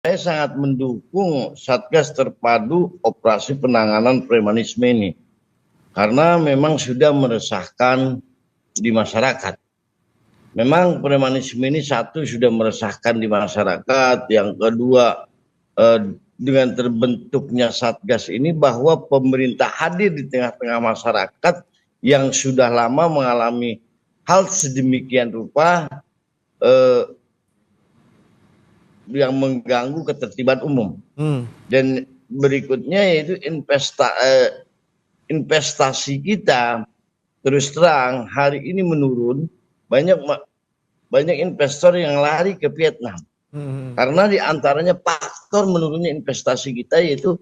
Saya sangat mendukung Satgas Terpadu Operasi Penanganan Premanisme ini. Karena memang sudah meresahkan di masyarakat. Memang premanisme ini satu sudah meresahkan di masyarakat. Yang kedua, dengan terbentuknya Satgas ini bahwa pemerintah hadir di tengah-tengah masyarakat yang sudah lama mengalami hal sedemikian rupa yang mengganggu ketertiban umum. Dan berikutnya yaitu investasi kita terus terang hari ini menurun. Banyak investor yang lari ke Vietnam. Karena diantaranya faktor menurunnya investasi kita yaitu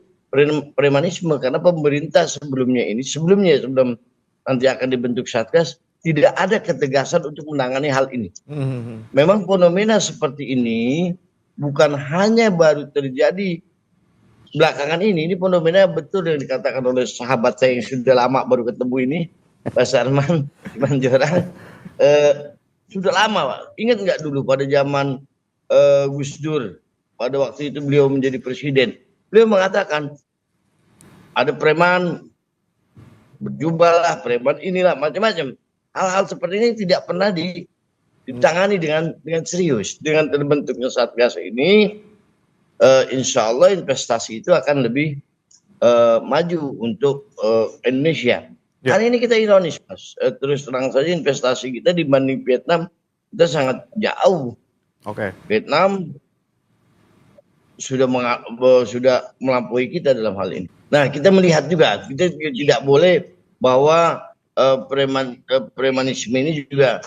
premanisme. Karena pemerintah sebelum nanti akan dibentuk Satgas, tidak ada ketegasan untuk menangani hal ini. Memang fenomena seperti ini bukan hanya baru terjadi belakangan ini fenomena betul yang dikatakan oleh sahabat saya yang sudah lama baru ketemu ini, Pak Sarman Manjorang. Sudah lama, Pak. Ingat nggak dulu pada zaman Gus Dur, pada waktu itu beliau menjadi presiden, beliau mengatakan ada preman berjubah lah, preman inilah macam-macam. Hal-hal seperti ini tidak pernah ditangani dengan serius. Dengan terbentuknya Satgas ini, insya Allah investasi itu akan lebih maju untuk Indonesia. Hari ini kita ironis, Mas. Terus terang saja investasi kita dibanding Vietnam kita sangat jauh. Vietnam sudah melampaui kita dalam hal ini. Nah, kita melihat juga kita tidak boleh bahwa premanisme ini juga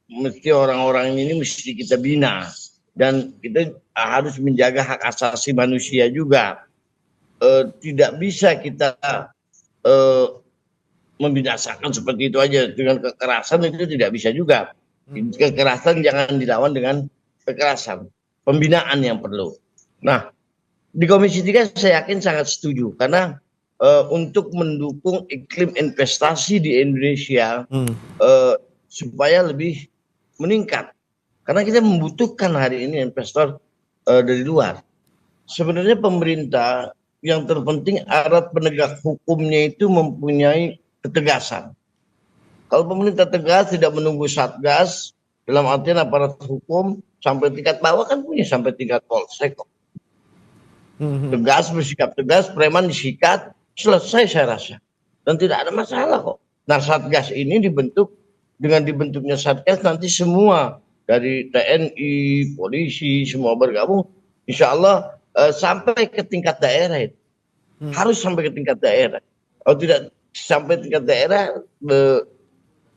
mesti orang-orang ini mesti kita bina, dan kita harus menjaga hak asasi manusia juga. Tidak bisa kita membinasakan seperti itu aja dengan kekerasan, itu tidak bisa juga. Kekerasan jangan dilawan dengan kekerasan, pembinaan yang perlu. Nah, di Komisi 3 saya yakin sangat setuju karena untuk mendukung iklim investasi di Indonesia supaya lebih meningkat, karena kita membutuhkan hari ini investor dari luar. Sebenarnya pemerintah yang terpenting alat penegak hukumnya itu mempunyai ketegasan. Kalau pemerintah tegas tidak menunggu Satgas, dalam artian aparat hukum sampai tingkat bawah kan punya sampai tingkat polsek kok. Tegas, bersikap tegas, preman disikat, selesai saya rasa. Dan tidak ada masalah kok. Nah, Satgas ini dibentuk, dengan dibentuknya Satgas nanti semua dari TNI, polisi, semua bergabung, insya Allah sampai ke tingkat daerah itu. Harus sampai ke tingkat daerah. Kalau tidak sampai tingkat daerah,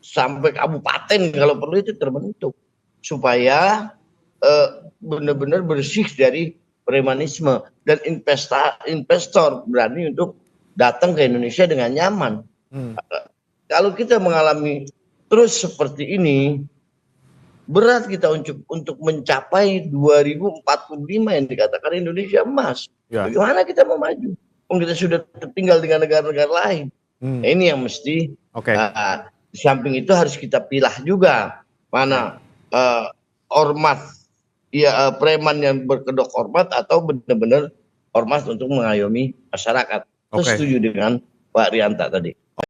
sampai kabupaten kalau perlu itu terbentuk. Supaya benar-benar bersih dari premanisme. Dan investor berani untuk datang ke Indonesia dengan nyaman. Kalau kita mengalami terus seperti ini, berat kita untuk mencapai 2045 yang dikatakan Indonesia emas. Bagaimana kita mau maju? Kita sudah tertinggal dengan negara-negara lain. Nah, ini yang mesti di samping itu harus kita pilah juga mana ormas, ya preman yang berkedok hormat atau benar-benar ormas untuk mengayomi masyarakat. Saya setuju dengan Pak Rianta tadi.